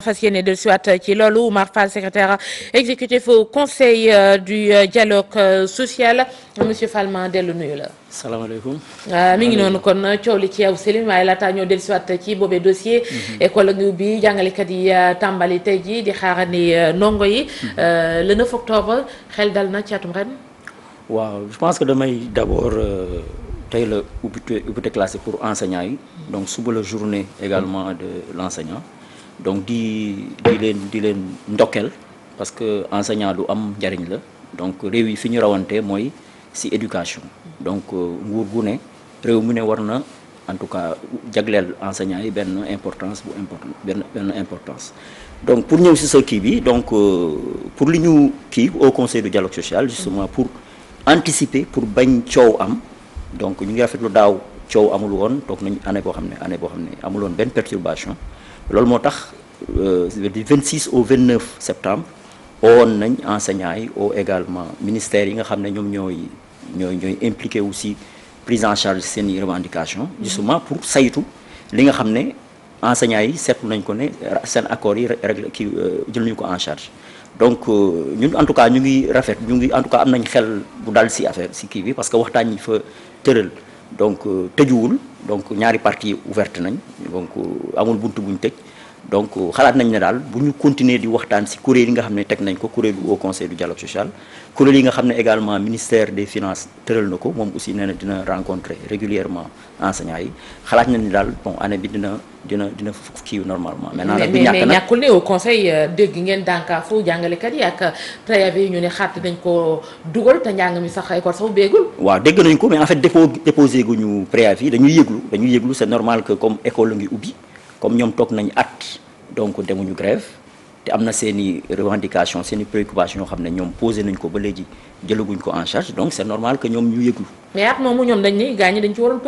fas yéene dellusiwaat ci loolu Oumar Fall, secrétaire exécutif au conseil du dialogue social. Monsieur Fall, ma dellu nuyu la. salaamaaleykum. mi ngi noonu kon coow li ci yow Selim waaye laataa ñoo dellusiwaat ci boobee dossier. école ngi ubbi jàngalekat yi tàmbali tey jii di xaarandi ndongo yi. le 9 octobre xel dal na ci atum ren. waaw je pense que damay d'abord tey la ubbite classe pour enseignants yi donc suba la journée également de l'enseignant. donc di leen ndokkeel parce que enseignant lu am njariñ la donc réew yi fi ñu rawante mooy ci éducation donc nguur gu ne réew mu ne war na en tout cas jagleel enseignant yi benn importance benn importance donc pour ñëw ci sa kii bi donc pour li ñu kii au conseil du dialogue social justement pour anticiper pour bañ coow am donc ñu ngi rafetlu daaw coow amul woon toog nañ année boo xam ne amul woon benn perturbation loolu moo tax du 26 au 29 septembre woon nañ enseignants yi oo également ministères yi nga xam ne ñoom ñooy impliqué aussi prise en charge seeni revendication justement pour saytu li nga xam ne enseignants yi seetlu nañ ko ne seen accords yi réglé kii jël nañu ko en charge donc ñun en tout cas ñu ngi en tout cas am nañ xel bu dal ci affaire ci kii bi parce que waxtaan ñi fa tëral donc tëjuwul donc ñaari parties ouverte nañ donc amul buntu buñ tëj donc xalaat nañ ne daal bu ñu continuer di waxtaan ci kuréel yi nga xam ne teg nañ ko kuréelu au conseil du dialogue social kuréel yi nga xam ne également ministère des finances tëral na ko moom aussi nee na dina rencontrer régulièrement enseignants yi xalaat nañ ne daal bon année bi dina kii normalement. maintenant nag mais ñàkkul ne au conseil dégg ngeen dànkaafu jàngalekat yi ak préavis yi ñu ne xaat nañ ko dugal te njàng mi sax école sax béegul. waaw dégg nañ ko mais en fait déposé guñu préavis dañuy yëglu c'est normal que comme école la ngi ubbi comme ñoom toog nañ at donc demuñu grève te am na seeni revendication seeni préoccupation yoo xam ne ñoom posé nañ ko ba léegi jëlaguñ ko en charge donc c'est normal que ñoom ñu yëglu. mais at moomu ñoom dañ ni gaañ ñi dañ ci waroon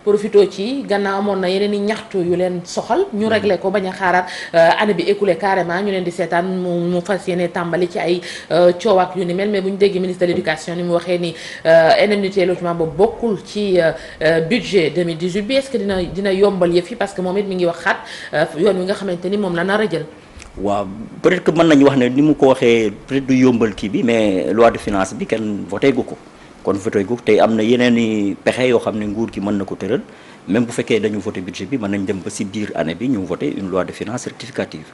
profité ci gannaaw amoon na yeneen i ñaxtu yu leen soxal ñu réglé ko bañ a xaaraat année bi écoulé carrément ñu leen di seetaan mu fas yéene tàmbali ci ay coow ak yu ni mel mais bu ñu déggee ministre de l'éducation ni mu waxee ni indemnité logement boobu bokkul ci budget 2018 bi est-ce que dina yombal yëf yi parce que moom it mi ngi wax xaat yoon wi nga xamante ni moom la nar a jël. waaw peut-être que mën nañu wax ne ni mu ko waxee peut-être du yombal kii bi mais loi de finance bi kenn voté gu ko kon voté gu tey am na yeneen i pexe yoo xam ne nguur gi mën na ko tëral même bu fekkee dañu voté budget bi mën nañ dem ba ci biir année bi ñu voté une loi de finances rectificative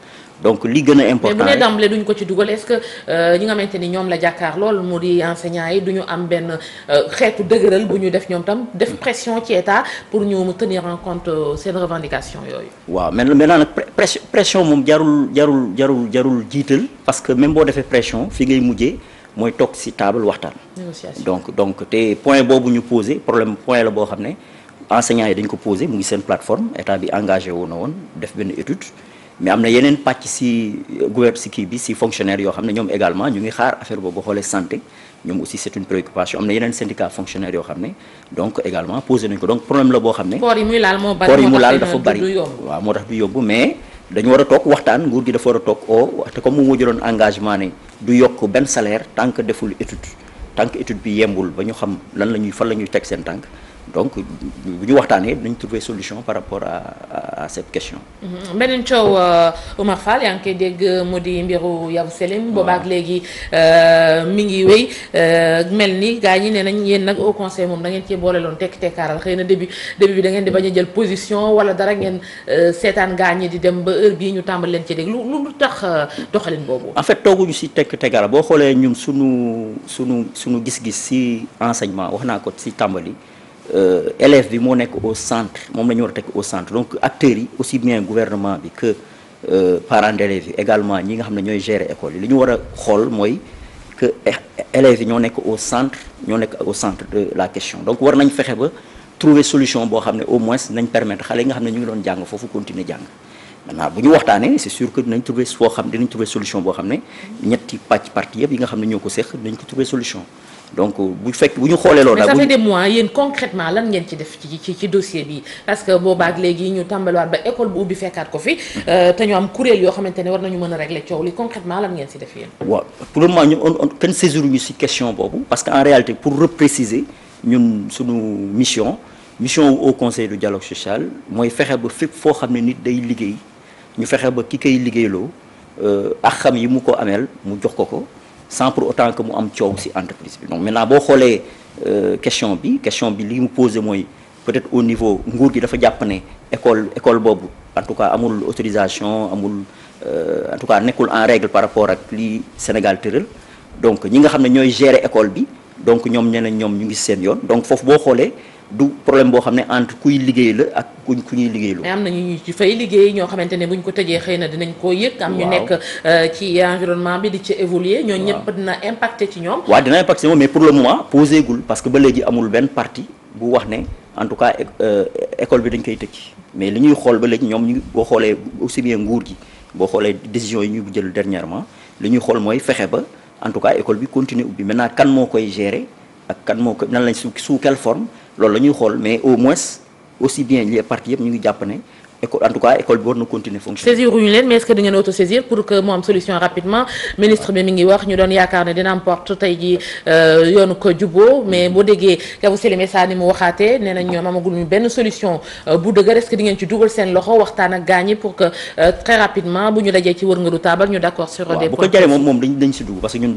donc li gën a important mais bu ne d'emblée duñ ko ci dugal est-ce que ñi nga xamante ni ñoom la jàkkaar lool mu di enseignants yi duñu am benn xeetu dëgëral bu ñu def ñoom tam def pression ci état pour ñu tenir en compte seen revendication yooyu. waaw maintenant nag pression moom jarul jiital parce que même boo defee pression fi ngay mujjee mooy toog ci table waxtaan. négociation donc te point boobu ñu posé point la boo xam ne enseignants yi dañ ko posé mu ngi seen plateforme état bi engagé wu na woon def benn étude. mais am na yeneen pàcc ci kii bi ci fonctionnaire yoo xam ne ñoom également ñu ngi xaar affaire boobu xoolee santé ñoom aussi c'est une préoccupation am na yeneen syndicat fonctionnaire yoo xam ne donc également posé nañ ko donc problème la boo xam ne. koor yi muy laal dafa bari waaw moo tax du yóbbu mais dañu war a toog waxtaan nguur gi dafa war a toog te comme moo jëloon engagement ne du yokk benn salaire tant que deful étude bi yembul ba ñu xam fan la ñuy teg seen tànk. donc bu ñu waxtaanee dañ trouver solution par rapport à cette question. beneen coow Oumar Fall yaa ngi koy dégg mu di mbiru Yavuz Selim. boobaak léegi mi ngi wéy mel ni gaa ñi ne nañ yéen nag au conseil moom da ngeen cee boole loon tekkaaral xëy na début bi da ngeen di bañ a jël position wala dara ngeen seetaan gaa ñi di dem ba heure bii ñu tàmbali leen ci dégg lu tax doxalin boobu. en fait tooguñu ci tekkaaral boo xoolee ñun sunu gis-gis ci enseignement wax naa ko ci tàmbali. élève bi moo nekk au centre moom la ñu war a teg au centre donc acteurs yi aussi bien gouvernement bi que parents d'élèves yi également ñi nga xam ne ñooy gérer école yi li ñu war a xool mooy que élèves yi ñoo nekk au centre de la question donc war nañ fexe ba trouver solution boo xam ne au moins nañ permettre xale yi nga xam ne ñu ngi doon jàng foofu continuer jàng maintenant bu ñu waxtaanee c'est sûr que dinañ trouver solution boo xam ne ñetti parti yëpp yi nga xam ne ñoo ko seq dinañ ko trouver solution donc bu ñu xoolee loolu. mais ça fait des mois yéen concrètement lan ngeen ci def ci dossier bi parce que boobaak léegi ñu tàmbaliwaat ba école bu ubbi fekkaat ko fi. te ñu am kuréel yoo xamante ne war nañu mën a régler coow li concrètement lan ngeen ci def yéen. waaw pour le moment ñu kenn saisir ñu ci question boobu parce que en réalité pour repréciser ñun suñu mission au conseil du dialogue social mooy fexe ba fépp foo xam ne nit day liggéey ñu fexe ba ki koy liggéeyloo ak xam yi mu ko ameel mu jox ko sans pour autant que mu am coow ci entreprise bi. Donc maintenant boo xoolee question bi li mu posé mooy peut-être au niveau nguur gi dafa jàpp ne école boobu en tout cas amul autorisation amul en tout cas nekkul en règle par rapport ak li Sénégal tëral. Donc ñi nga xam ne ñooy gérer école bi donc ñoom ñeneen ñoom ñu ngi seen yoon donc foofu boo xoolee du problème boo xam ne entre kuy liggéey la ak ku ñuy liggéeylu. mais am na ñu ci fay liggéey ñoo xamante ne buñ ko tëjee xëy na dinañ koo yëg. am ñu nekk ci environnement bi di ci évoluer. ñoo ñëpp dina impacter ci ñoom. waaw dina impacter ci ñoom mais pour le moment posé gul parce que ba léegi amul benn parti bu wax ne en tout cas école bi dañ koy tëj mais li ñuy xool ba léegi ñoom ñu boo xoolee aussi bien nguur gi boo xoolee décision yi ñu jël dernièrement li ñuy xool mooy fexe ba. En tout cas école bi continuer ubbi maintenant kan moo koy gérer ak kan moo koy nan lañ sous quelle forme loolu la ñuy xool mais au moins aussi bien les parties yëpp ñu ngi jàpp ne école en tout cas école bi war na continuer fonctionner. saisir wuñu leen mais est-ce que di ngeen auto-saisir pour que mu am solution rapidement ministre bi mi ngi wax ñu doon yaakaar ne dina am porte tey jii yoonu ko juboo mais boo déggee Kabou Sélémé Sarr ni mu waxaatee nee nañ ñoom amagul ñu benn solution bu dëgër est-ce que di ngeen ci dugal seen loxo waxtaan ak gaañi pour que très rapidement bu ñu dajee ci wërngalu taabal ñu d'accord sur des points. bu ko jaree moom dañ si dugg parce que ñun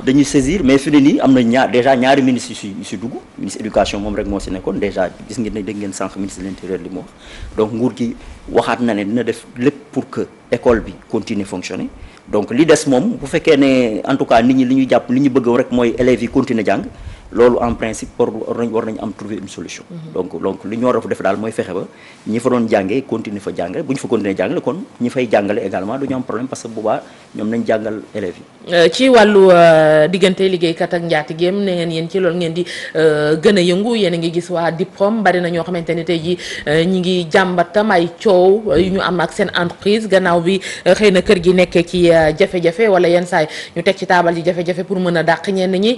dañuy saisir mais fi ne nii am na déjà ñaari ministres yu si dugg ministre éducation moom rek moo si nekkoon déjà gis ngeen ne dégg ngeen sànq de l'intérieur li mu wax donc nguur gi waxaat na ne dina def lépp pour que école bi continue fonctionner donc li des moom bu fekkee ne en tout cas nit ñi li ñuy jàpp li ñu bëgg rek mooy élèves yi continuer jàng loolu en principe war nañu am trouver une solution. donc li ñu war a def daal mooy fexe ba ñi fa doon jàngee continuer fa jàngale bu ñu fa continuer jàngale kon ñi fay jàngale également du ñu am problème parce que boobaa ñoom nañ jàngal élèves yi. ci wàllu diggante liggéeykat ak njaatigeem ne ngeen yéen ci loolu ngeen di gën a yëngu yéen a ngi gis waa diplôme bari na ñoo xamante ni tey jii ñi ngi jàmbatam ay coow yu ñu am ak seen entreprise gannaaw bi xëy na kër gi nekkee ci jafe-jafe wala yenn saay ñu teg ci taabal ji jafe-jafe pour mën a dàq ñenn ñi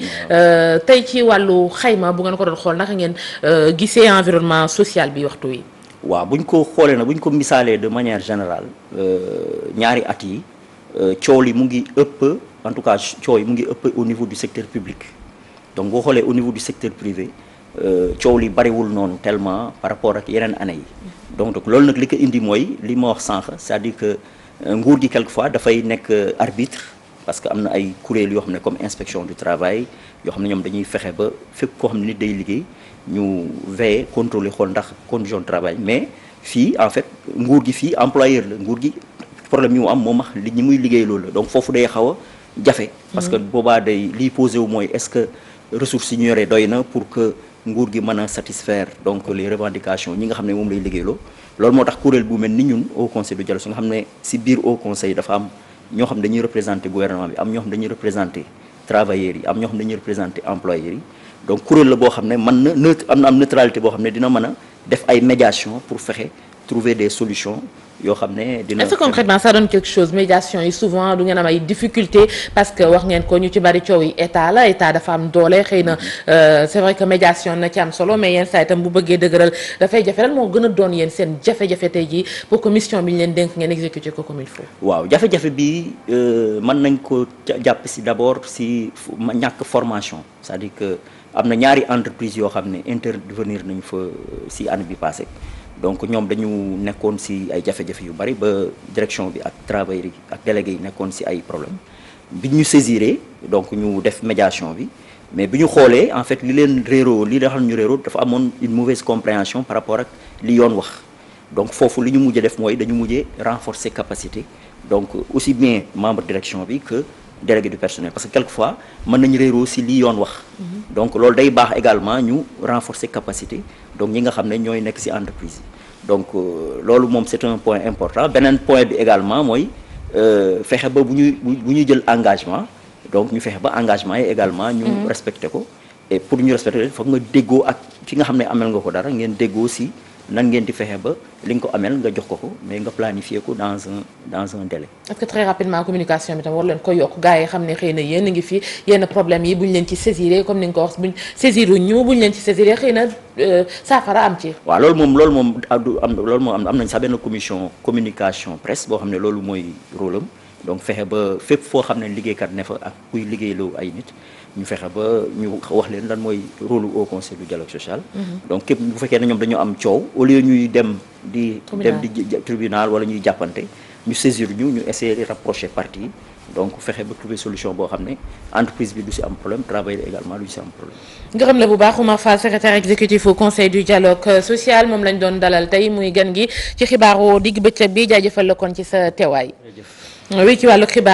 tey ci wàllu xayma bu ngeen ko doon xool naka ngeen gisee environnement social bi waxtu wi. waaw bu ñu ko xoolee na bu ñu ko misaalee de manière générale ñaari at yi coow li mu ngi ëpp en tout cas coow yi mu ngi ëpp au niveau du secteur public donc boo xoolee au niveau du secteur privé coow li bariwul noonu tellement par rapport ak yeneen année yi donc loolu nag li ko indi mooy li ma wax sànq c'est-à-dire que nguur gi quelquefois dafay nekk arbitre parce que am na ay kuréel yoo xam ne comme inspection du travail yoo xam ne ñoom dañuy fexe ba fépp koo xam ne nit day liggéey ñu veiller contrôler xool ndax condition de travail mais fii en fait nguur gi fii employeur la nguur gi problème yu mu am moom wax li ñi muy liggéey loolu la donc foofu day xaw a jafe parce que boobaa day liy posé wu mooy est-ce que ressources yi ñu yoree doy na pour que nguur gi mën a satisfaire donc les revendications ñi nga xam ne moom lay liggéeyloo loolu moo tax kuréel bu mel ni ñun au conseil du dialogue su nga xam ne si biir au conseil dafa am ñoo xam dañuy représenter gouvernement bi am ñoo xam dañuy représenter travailleurs yi am ñoo xam dañuy représenter employeurs yi donc kuréel la boo xam ne mën na am neutralité boo xam ne dina mën a def ay médiation pour fexe trouver des solutions yoo xam ne dina. est-ce que concrètement ça donne quelque chose médiation yi souvent du ngeen am ay difficultés parce que wax ngeen ko ñu ci bari coow yi état la état dafa am doole xëy na c'est vrai que médiation na ci am solo mais yenn saa itam bu bëggee dëgëral dafay jafe lan moo gën a doon yéen seen jafe-jafe tey jii pour que mission bi ñu leen dénk ngeen exécuter ko comme il faut. waaw jafe-jafe bi mën nañ ko jàpp si d'abord si ñàkk formation c'est-à-dire que am na ñaari entreprise yoo xam ne intervenir nañu fa si année bi passée donc ñoom dañu nekkoon ci ay jafe-jafe yu bari ba direction bi ak travailleurs yi ak délégués yi nekkoon ci ay problème bi ñu saisiré donc ñu def médiation bi mais bi ñu xoolee en fait li leen réeroo li nga xam ne ñu réeroo dafa amoon une mauvaise compréhension par rapport ak li yoon wax donc foofu li ñu mujjee def mooy dañu mujjee renforcer capacité donc aussi bien membre direction bi que délégué du personnel parce que quelquefois mën nañu réeroo ci li yoon wax donc loolu day baax également ñu renforcer capacité donc ñi nga xam ne ñooy nekk ci entreprise yi donc loolu moom c'est un point important beneen point bi également mooy fexe ba bu ñuy jël engagement donc ñu fexe ba engagement yi également ñu respecter ko et pour ñu respecter foog nga déggoo ak ki nga xam ne amel nga ko dara ngeen déggoo ci nan ngeen di fexe ba li nga ko amel nga jox ko mais nga planifier ko dans un délai. est-ce que très rapidement communication bi tam war leen ko yokk gars yi xam ne xëy na yéen a ngi fi yenn problème yi bu ñu leen ci saisiré comme ni nga ko wax buñ saisiru ñu bu ñu leen ci saisiré xëy na saafara am ci. waaw loolu moom am nañ sax benn commission communication presse boo xam ne loolu mooy rôle am donc fexe ba fépp foo xam ne liggéeykat ne fa ak kuy liggéeyloo ay nit ñu fexe ba ñu wax leen lan mooy rôle au conseil du dialogue social. donc képp bu fekkee ne ñoom dañoo am coow au lieu ñuy dem di tribunal wala ñuy jàppante ñu saisir ñu essayer de rapprocher parties yi donc fexe ba trouver solution boo xam ne entreprise bi du si am problème travailleur également du si am problème. gërëm la bu baax Oumar Fall secrétaire exécutif au conseil du dialogue social moom lañ doon dalal tey muy gan gi ci xibaaru digg bëccëg bi jaajëfal la kon ci sa teewaay. wéy ci wàllu xibaar